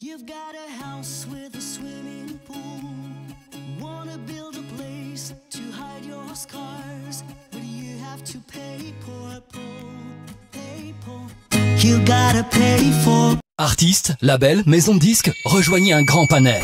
You've got a house with a swimming pool. Wanna build a place to hide your scars, but you have to pay for You gotta pay for. Artistes, labels, maisons de disques, rejoignez un grand panel.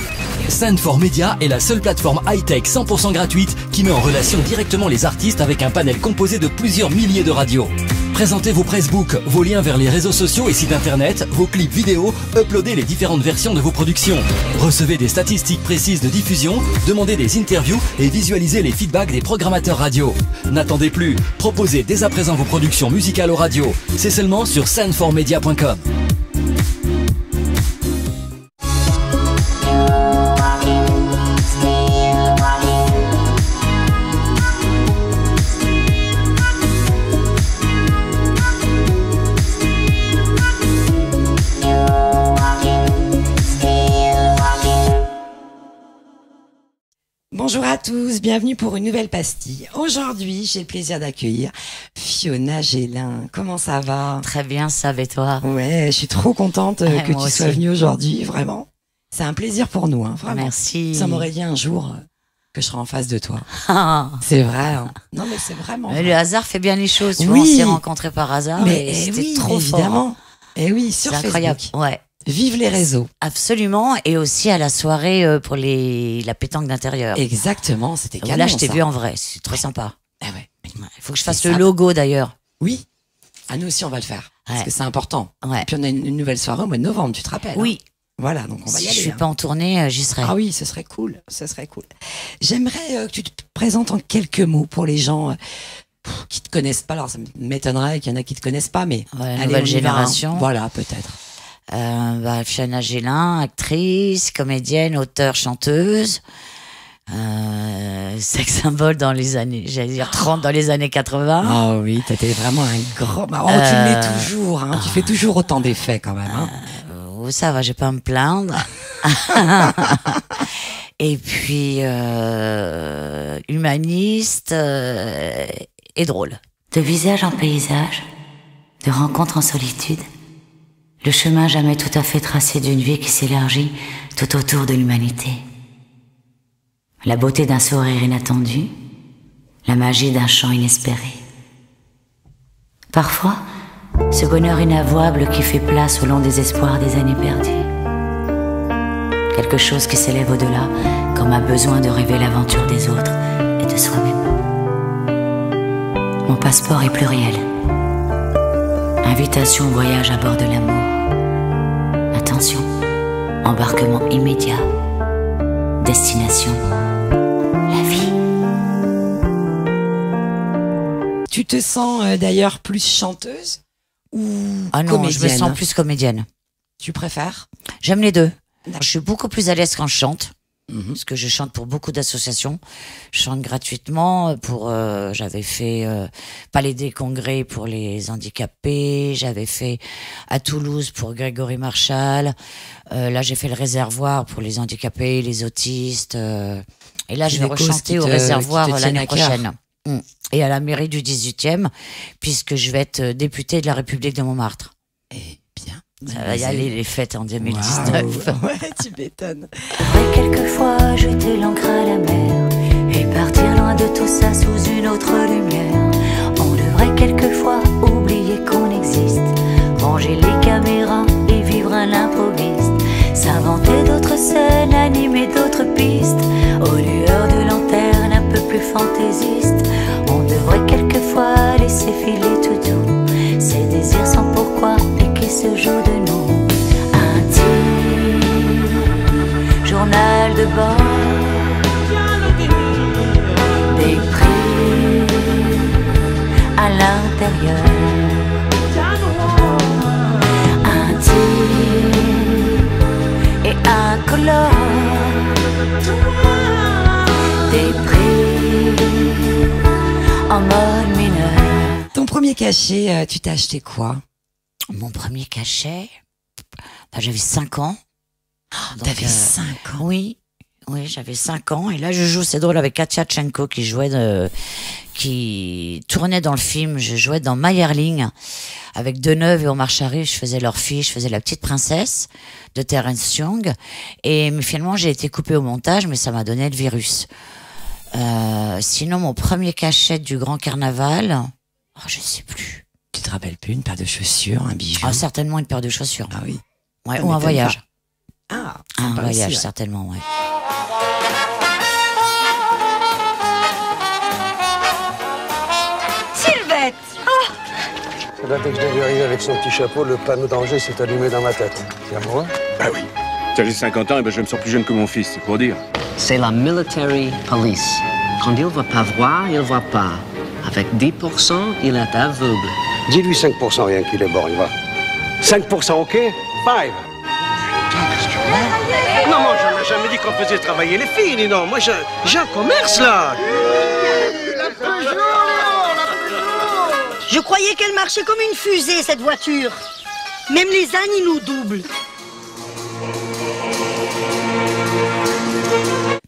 Send4 Media est la seule plateforme high-tech 100% gratuite qui met en relation directement les artistes avec un panel composé de plusieurs milliers de radios. Présentez vos pressbooks, vos liens vers les réseaux sociaux et sites internet, vos clips vidéo, uploadez les différentes versions de vos productions. Recevez des statistiques précises de diffusion, demandez des interviews et visualisez les feedbacks des programmateurs radio. N'attendez plus, proposez dès à présent vos productions musicales aux radios. C'est seulement sur send4media.com. Bonjour à tous, bienvenue pour une nouvelle pastille. Aujourd'hui, j'ai le plaisir d'accueillir Fiona Gélin. Comment ça va? Très bien, ça va et toi? Ouais, je suis trop contente que tu aussi. sois venue aujourd'hui, vraiment. C'est un plaisir pour nous, hein, vraiment. Merci. Ça m'aurait dit un jour que je serais en face de toi. Ah. C'est vrai, hein. Non mais c'est vraiment vrai. Le hasard fait bien les choses. Tu Oui. vois, on s'est rencontrés par hasard Mais et c'était oui, trop évidemment. Et oui, sur fort. C'est Facebook. incroyable. Ouais. Vive les réseaux. Absolument. Et aussi à la soirée pour la pétanque d'intérieur. Exactement, c'était canon. Là, je t'ai ça. vu en vrai. C'est très sympa. Ah ouais. Il faut que je fasse C'est le ça. logo d'ailleurs. Oui. À nous aussi, on va le faire. Parce Ouais. que c'est important. Ouais. Puis on a une nouvelle soirée au mois de novembre, tu te rappelles? Oui. Hein. Voilà, donc on va y Si aller. je suis hein. pas en tournée, j'y serai. Ah oui, ce serait cool. Ce serait cool. J'aimerais que tu te présentes en quelques mots pour les gens qui te connaissent pas. Alors ça m'étonnerait qu'il y en a qui te connaissent pas, mais Ouais, allez, nouvelle on y va, hein. génération. Voilà, peut-être. Fiona Gélin, actrice, comédienne, auteure, chanteuse. Sex symbole dans les années, j'allais dire 30 dans les années 80. Ah oui, t'étais vraiment un grand. Oh, tu le mets toujours. Hein. Tu fais toujours autant d'effets quand même. Hein. Ça va, je vais pas me plaindre. Et puis humaniste et drôle. De visage en paysage, de rencontre en solitude, le chemin jamais tout à fait tracé d'une vie qui s'élargit tout autour de l'humanité. La beauté d'un sourire inattendu, la magie d'un chant inespéré. Parfois, ce bonheur inavouable qui fait place au long des espoirs des années perdues. Quelque chose qui s'élève au-delà, comme un besoin de rêver l'aventure des autres et de soi-même. Mon passeport est pluriel. Invitation au voyage à bord de l'amour. Attention, embarquement immédiat. Destination, la vie. Tu te sens d'ailleurs plus chanteuse ou Ah non, comédienne? je me sens plus comédienne. Tu préfères? J'aime les deux. D'accord. Je suis beaucoup plus à l'aise quand je chante. Mhm. Parce que je chante pour beaucoup d'associations. Je chante gratuitement pour. J'avais fait Palais des Congrès pour les handicapés. J'avais fait à Toulouse pour Grégory Marchal. Là, j'ai fait le Réservoir pour les handicapés, les autistes. Et là, C'est je vais des causes rechanter qui au te- Réservoir qui te tiennent l'année à cœur. prochaine. Et à la mairie du 18e, puisque je vais être députée de la République de Montmartre. Eh bien. Ça va y aller les fêtes en 2019. Waouh. Ouais, tu m'étonnes. Et quelquefois jeter l'ancre à la mer et partir loin de tout ça sous une autre lumière. On devrait quelquefois oublier qu'on existe, ranger les caméras et vivre à l'improviste, s'inventer d'autres scènes, animer d'autres pistes, aux lueurs de lanterne un peu plus fantaisistes. On devrait quelquefois laisser filer tout doux ces désirs sans pourquoi et qui se jouent de nous. Intime, journal de bord, des prix à l'intérieur. Intime et incolore, des prix en mode mineur. Ton premier cachet, tu t'as acheté quoi? Mon premier cachet, j'avais 5 ans. Donc, T'avais 5 ans. Oui, Oui, j'avais 5 ans et là je joue, c'est drôle, avec Katia Tchenko qui tournait dans le film. Je jouais dans Mayerling avec Deneuve et Omar Sharif. Je faisais leur fille, je faisais la petite princesse de Terence Young. Mais finalement j'ai été coupée au montage, mais ça m'a donné le virus. Sinon mon premier cachet du Grand Carnaval, je sais plus. Tu te rappelles plus, une paire de chaussures, un bijou? Ah, certainement une paire de chaussures. Ah oui. Ouais, ou un voyage. Ah, un voyage, aussi, ouais. certainement, ouais. Sylvette! Eh ben, dès que je l'ai vu arriver avec son petit chapeau, le panneau danger s'est allumé dans ma tête. C'est à moi? Ah oui. J'ai 50 ans, et ben je me sens plus jeune que mon fils, c'est pour dire. C'est la military police. Quand il ne va pas voir, il ne voit pas. Avec 10%, il est aveugle. Dis-lui 5% rien qu'il est bon, il va. 5%, OK? 5. Non, moi, je n'ai jamais dit qu'on faisait travailler les filles, dis non. Moi, j'ai un commerce, là. Je croyais qu'elle marchait comme une fusée, cette voiture. Même les ânes, ils nous doublent.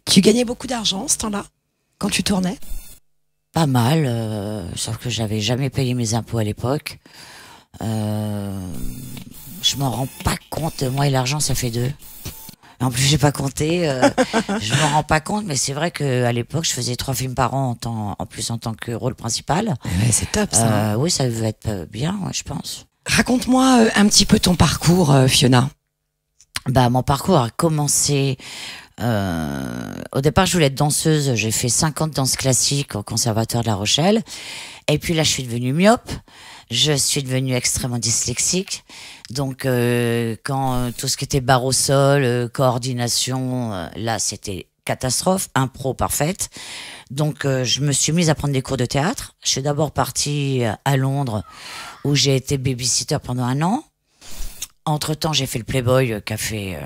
Tu gagnais beaucoup d'argent ce temps-là, quand tu tournais? Pas mal, sauf que j'avais jamais payé mes impôts à l'époque. Je m'en rends pas compte. Moi et l'argent, ça fait 2. En plus, j'ai pas compté. Je m'en rends pas compte, mais c'est vrai qu'à l'époque, je faisais 3 films par an en plus en tant que rôle principal. Ouais, c'est top ça. Oui, ça devait être bien, ouais, je pense. Raconte-moi un petit peu ton parcours, Fiona. Bah, mon parcours a commencé. Au départ, je voulais être danseuse. J'ai fait 5 ans de danse classique au Conservatoire de La Rochelle. Et puis là, je suis devenue myope. Je suis devenue extrêmement dyslexique. Donc, quand tout ce qui était barre au sol, coordination, là, c'était catastrophe, impro parfaite. Donc, je me suis mise à prendre des cours de théâtre. Je suis d'abord partie à Londres, où j'ai été babysitter pendant 1 an. Entre-temps, j'ai fait le Playboy, qui a fait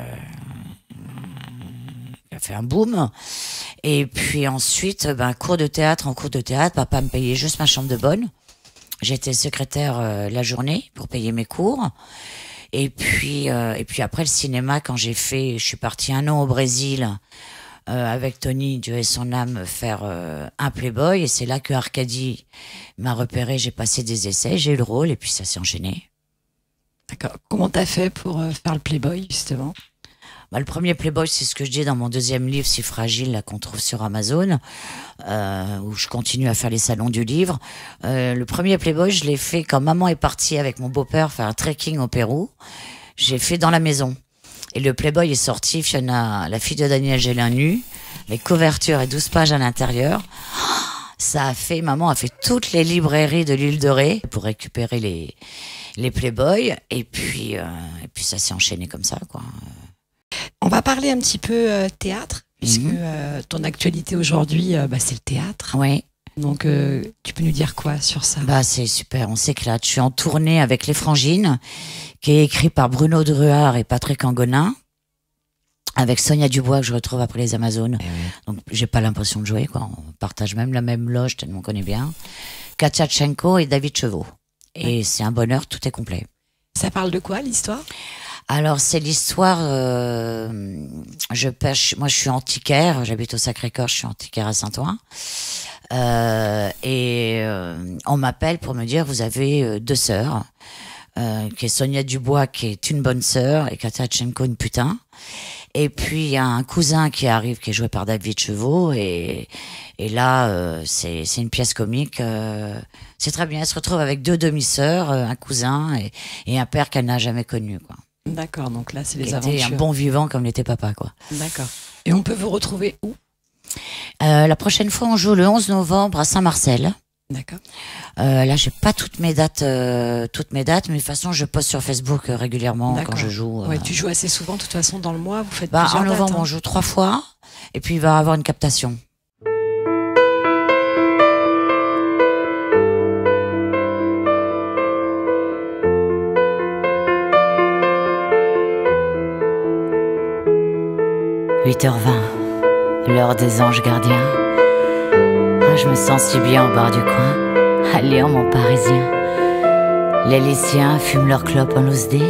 un boom. Et puis ensuite, cours de théâtre en cours de théâtre, papa me payait juste ma chambre de bonne. J'étais secrétaire la journée pour payer mes cours. Et puis après le cinéma, quand je suis partie 1 an au Brésil avec Tony, Dieu ait son âme, faire un Playboy. Et c'est là que Arcadie m'a repéré. J'ai passé des essais, j'ai eu le rôle et puis ça s'est enchaîné. D'accord. Comment t'as fait pour faire le Playboy, justement? Le premier Playboy, c'est ce que je dis dans mon 2e livre, Si fragile, là qu'on trouve sur Amazon, où je continue à faire les salons du livre. Le premier Playboy, je l'ai fait quand maman est partie avec mon beau-père faire un trekking au Pérou. J'ai fait dans la maison. Et le Playboy est sorti, Fiona, la fille de Daniel Gélin nue, avec couverture et 12 pages à l'intérieur. Maman a fait toutes les librairies de l'île de Ré pour récupérer les Playboys. Et puis ça s'est enchaîné comme ça, quoi. On va parler un petit peu théâtre, puisque ton actualité aujourd'hui, c'est le théâtre. Oui. Donc, tu peux nous dire quoi sur ça? C'est super, on s'éclate. Je suis en tournée avec Les Frangines, qui est écrit par Bruno Druard et Patrick Angonin, avec Sonia Dubois, que je retrouve après les Amazones. Donc, j'ai pas l'impression de jouer, quoi. On partage même la même loge, tellement on connaît bien. Katia Tchenko et David Chevaux. Et c'est un bonheur, tout est complet. Ça parle de quoi, l'histoire? Alors, c'est l'histoire, moi je suis antiquaire, j'habite au Sacré-Cœur, je suis antiquaire à Saint-Ouen. On m'appelle pour me dire, vous avez 2 sœurs, qui est Sonia Dubois, qui est une bonne sœur, et Katia Tchenko, une putain. Et puis, il y a un cousin qui arrive, qui est joué par David Chevaux, et là, c'est une pièce comique. C'est très bien, elle se retrouve avec 2 demi-sœurs, un cousin, et un père qu'elle n'a jamais connu, quoi. D'accord, donc là, c'est les aventures. aventures. Un bon vivant comme l'était papa, quoi. D'accord. Et on peut vous retrouver où? La prochaine fois, on joue le 11 novembre à Saint-Marcel. D'accord. Là, j'ai pas toutes mes dates, mais de toute façon, je poste sur Facebook régulièrement quand je joue. Ouais, tu joues assez souvent, de toute façon, dans le mois, vous faites plusieurs en novembre, dates, on joue 3 fois, et puis il va y avoir une captation. « 8h20, l'heure des anges gardiens. Je me sens si bien au bar du coin, à Lyon, mon parisien. Les lycéens fument leur clope en loose dé,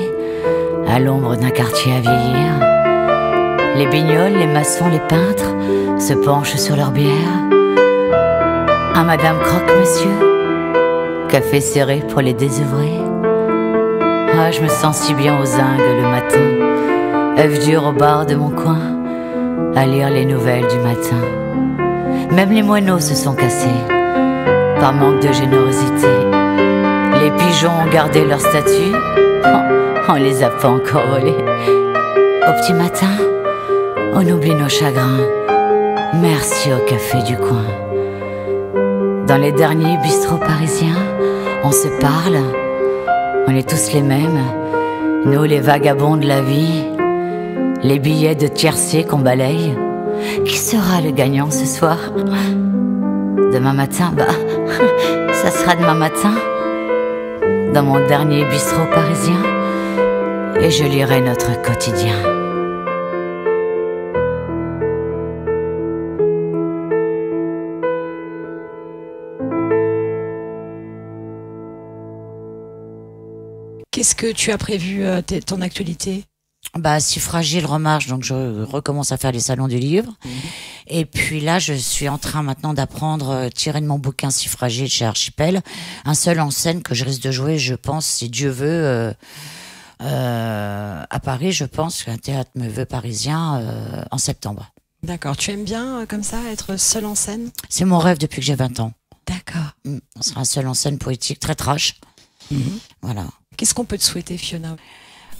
à l'ombre d'un quartier à vieillir. Les bignoles, les maçons, les peintres se penchent sur leur bière. Un madame croque monsieur, café serré pour les désœuvrés. Ah, je me sens si bien aux zingues le matin, œuf dur au bar de mon coin, à lire les nouvelles du matin. Même les moineaux se sont cassés par manque de générosité. Les pigeons ont gardé leur statut, on les a pas encore volés. Au petit matin, on oublie nos chagrins, merci au café du coin. Dans les derniers bistrots parisiens, on se parle, on est tous les mêmes, nous les vagabonds de la vie, les billets de tiercé qu'on balaye. Qui sera le gagnant ce soir? Demain matin, ça sera demain matin, dans mon dernier bistrot parisien, et je lirai notre quotidien. Qu'est-ce que tu as prévu, ton actualité? Si Fragile remarche, donc je recommence à faire les salons du livre. Et puis là, je suis en train maintenant d'apprendre, tiré de mon bouquin Si Fragile chez Archipel, un seul en scène que je risque de jouer, je pense, si Dieu veut, à Paris, je pense, qu'un théâtre me veut parisien, en septembre. D'accord. Tu aimes bien, comme ça, être seul en scène? C'est mon rêve depuis que j'ai 20 ans. D'accord. On sera un seul en scène poétique, très trash. Voilà. Qu'est-ce qu'on peut te souhaiter, Fiona?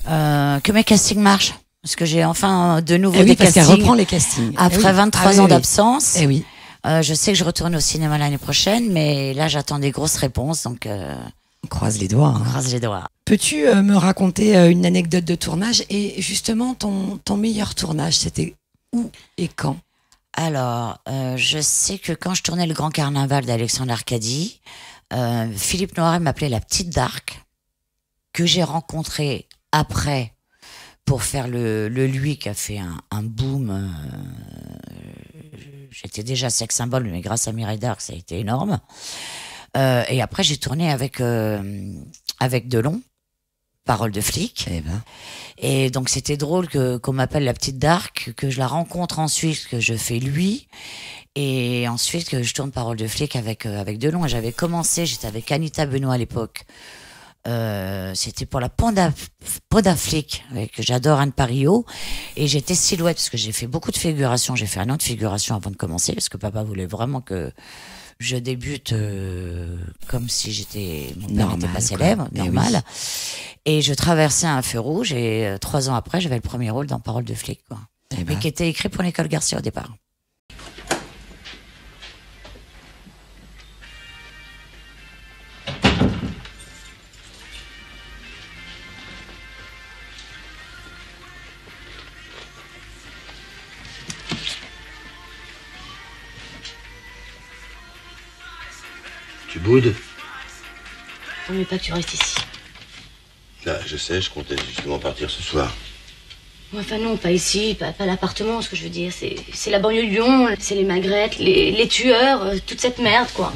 Que mes castings marchent. Parce que j'ai enfin de nouveau des parce castings. qu'elle reprend les castings. Après 23 ans d'absence. Eh oui. Je sais que je retourne au cinéma l'année prochaine, mais là j'attends des grosses réponses, donc on croise les doigts. On croise les doigts. Peux-tu me raconter une anecdote de tournage et justement ton meilleur tournage, c'était où et quand? Alors, je sais que quand je tournais le Grand Carnaval d'Alexandre Arcadie, Philippe Noiret m'appelait la Petite Dark, que j'ai rencontré après pour faire le lui qui a fait un boom. J'étais déjà sex symbole, mais grâce à Mireille Darc, ça a été énorme. Et après, j'ai tourné avec Delon, Parole de flic. Et donc, c'était drôle qu'on m'appelle la Petite Dark, que je la rencontre ensuite, que je fais lui. Et ensuite, que je tourne Parole de flic avec Delon. Et j'avais commencé, j'étais avec Anita Benoît à l'époque. C'était pour la Podaflic, que j'adore, Anne Parillo, et j'étais Silhouette parce que j'ai fait beaucoup de figuration. J'ai fait un an de figuration avant de commencer parce que papa voulait vraiment que je débute comme si mon père n'était pas célèbre, normal. Et je traversais un feu rouge et 3 ans après, j'avais le premier rôle dans Parole de flic, quoi. Mais qui était écrit pour l'école Garcia au départ. Tu boudes? Vaut mieux pas que tu restes ici. Là, je sais, je comptais justement partir ce soir. Enfin non, pas ici, pas l'appartement, ce que je veux dire. C'est la banlieue de Lyon, c'est les magrettes, les tueurs, toute cette merde, quoi.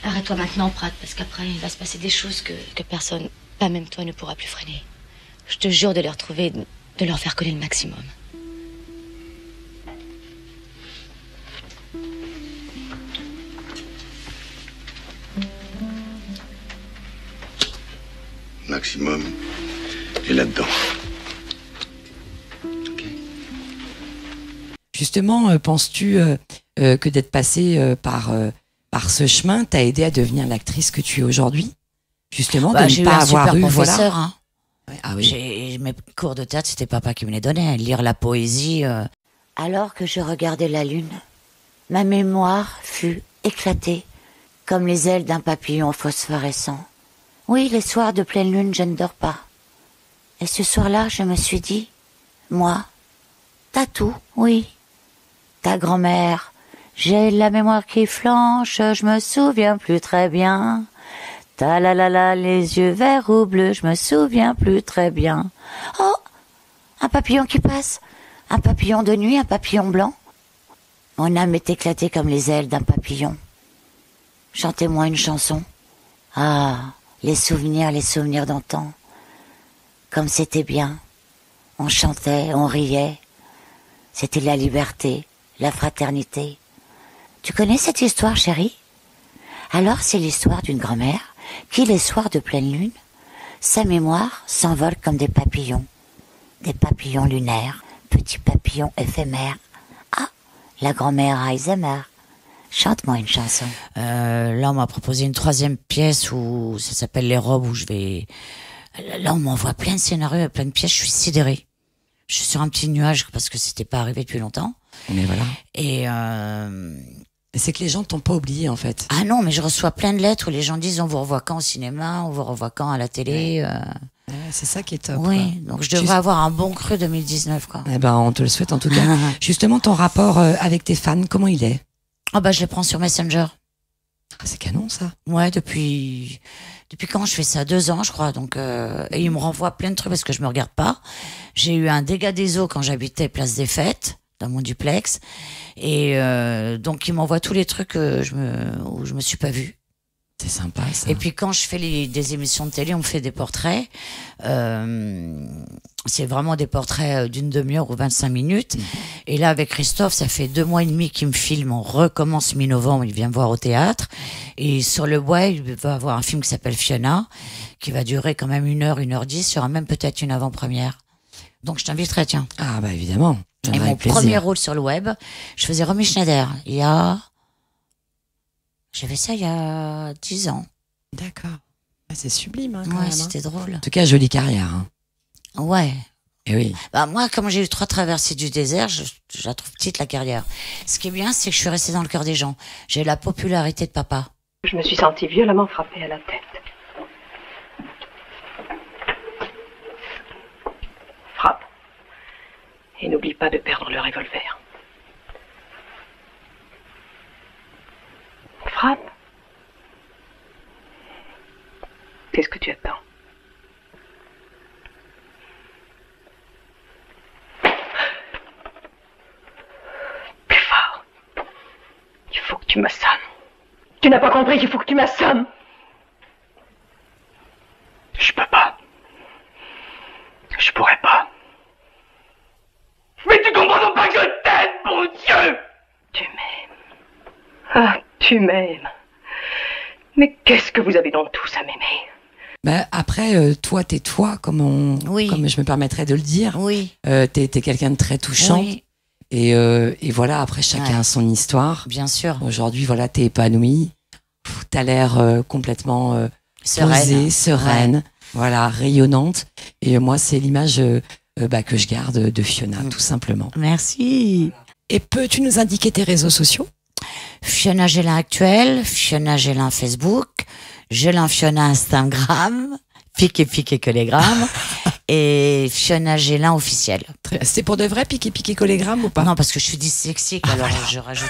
Arrête-toi maintenant, Prat, parce qu'après, il va se passer des choses que personne, pas même toi, ne pourra plus freiner. Je te jure de les retrouver, de leur faire coller le maximum. Maximum, et là-dedans. Justement, penses-tu que d'être passé par ce chemin t'a aidé à devenir l'actrice que tu es aujourd'hui? Justement, de ne pas avoir eu, professeur, voilà. Hein. Ah oui. Mes cours de théâtre, c'était papa qui me les donnait. Lire la poésie. Alors que je regardais la lune, ma mémoire fut éclatée comme les ailes d'un papillon phosphorescent. Oui, les soirs de pleine lune, je ne dors pas. Et ce soir-là, je me suis dit, moi, t'as tout, oui. Ta grand-mère, j'ai la mémoire qui flanche, je me souviens plus très bien. Ta la la la, les yeux verts ou bleus, je me souviens plus très bien. Oh, un papillon qui passe, un papillon de nuit, un papillon blanc. Mon âme est éclatée comme les ailes d'un papillon. Chantez-moi une chanson. Ah, les souvenirs d'antan. Comme c'était bien. On chantait, on riait. C'était la liberté, la fraternité. Tu connais cette histoire, chérie? Alors, c'est l'histoire d'une grand-mère qui, les soirs de pleine lune, sa mémoire s'envole comme des papillons. Des papillons lunaires, petits papillons éphémères. Ah, la grand-mère Alzheimer. Chante-moi une chanson. Là, on m'a proposé une 3e pièce où ça s'appelle Les Robes, où je vais... Là, on m'envoie plein de scénarios, plein de pièces, je suis sidérée. Je suis sur un petit nuage parce que c'était pas arrivé depuis longtemps. Mais voilà. Et c'est que les gens t'ont pas oublié, en fait. Ah non, mais je reçois plein de lettres où les gens disent on vous revoit quand au cinéma, on vous revoit quand à la télé. Ouais, c'est ça qui est top. Oui, donc je devrais avoir un bon cru 2019, quoi. Eh ben, on te le souhaite en tout cas. Justement, ton rapport avec tes fans, comment il est? Ah bah, je les prends sur Messenger. Ah, c'est canon, ça. Ouais, depuis quand je fais ça? 2 ans, je crois. Donc, et ils me renvoient plein de trucs parce que je me regarde pas. J'ai eu un dégât des eaux quand j'habitais Place des Fêtes, dans mon duplex. Et donc, ils m'envoient tous les trucs où je me suis pas vue. C'est sympa, ça. Et puis quand je fais des émissions de télé, on me fait des portraits. C'est vraiment des portraits d'une demi-heure ou 25 minutes. Et là, avec Christophe, ça fait 2 mois et demi qu'il me filme. On recommence mi-novembre, il vient me voir au théâtre. Et sur le web, il va avoir un film qui s'appelle Fiona, qui va durer quand même 1h, 1h10. Il y aura même peut-être une avant-première. Donc je t'inviterai, tiens. Ah bah évidemment. Et mon premier rôle sur le web, je faisais Romy Schneider. J'avais ça il y a 10 ans. D'accord. C'est sublime, hein, ouais, c'était drôle. En tout cas, jolie carrière. Hein. Ouais. Et oui. Bah, moi, comme j'ai eu 3 traversées du désert, je la trouve petite, la carrière. Ce qui est bien, c'est que je suis restée dans le cœur des gens. J'ai la popularité de papa. Je me suis sentie violemment frappée à la tête. Frappe. Et n'oublie pas de perdre le revolver. Frappe. Qu'est-ce que tu attends? Plus fort. Il faut que tu m'assommes. Tu n'as pas compris qu'il faut que tu m'assommes. Je peux pas. Je pourrais pas. Mais tu comprends pas que je t'aime, mon Dieu! Tu m'aimes. Ah, tu m'aimes. Mais qu'est-ce que vous avez donc tous à m'aimer? Bah, après, toi, t'es toi, comme je me permettrais de le dire. Oui. T'es quelqu'un de très touchant. Oui. Et voilà, après, chacun a son histoire. Bien sûr. Aujourd'hui, voilà, t'es épanouie. T'as l'air complètement posée, sereine. Voilà, rayonnante. Et moi, c'est l'image que je garde de Fiona, tout simplement. Merci. Et peux-tu nous indiquer tes réseaux sociaux? Fiona Gélin actuel, Fiona Gélin Facebook, Gélin Fiona Instagram, piqué collégramme, et Fiona Gélin officiel. C'est pour de vrai piqué collégramme ou pas? Non, parce que je suis dyslexique, alors je rajoute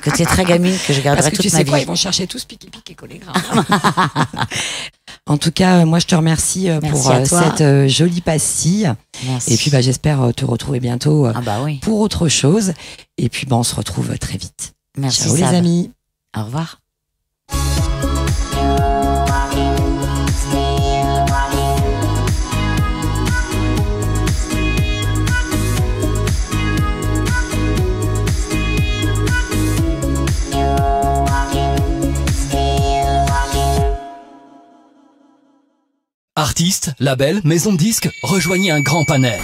côté très gamine que je garderai toute ma vie. Parce que tu sais quoi, ils vont chercher tous piqué collégramme. En tout cas, moi je te remercie pour cette jolie pastille. Merci. Et puis j'espère te retrouver bientôt pour autre chose. Et puis on se retrouve très vite. Merci. Ciao les amis. Au revoir. Artistes, labels, maisons de disques, rejoignez un grand panel.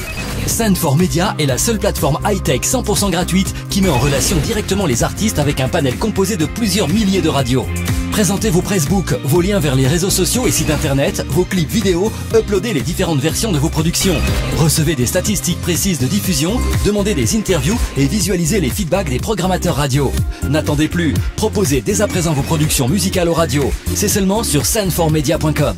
Send4 Media est la seule plateforme high-tech 100% gratuite qui met en relation directement les artistes avec un panel composé de plusieurs milliers de radios. Présentez vos pressbooks, vos liens vers les réseaux sociaux et sites internet, vos clips vidéo, uploadez les différentes versions de vos productions. Recevez des statistiques précises de diffusion, demandez des interviews et visualisez les feedbacks des programmateurs radio. N'attendez plus, proposez dès à présent vos productions musicales aux radios. C'est seulement sur send4media.com.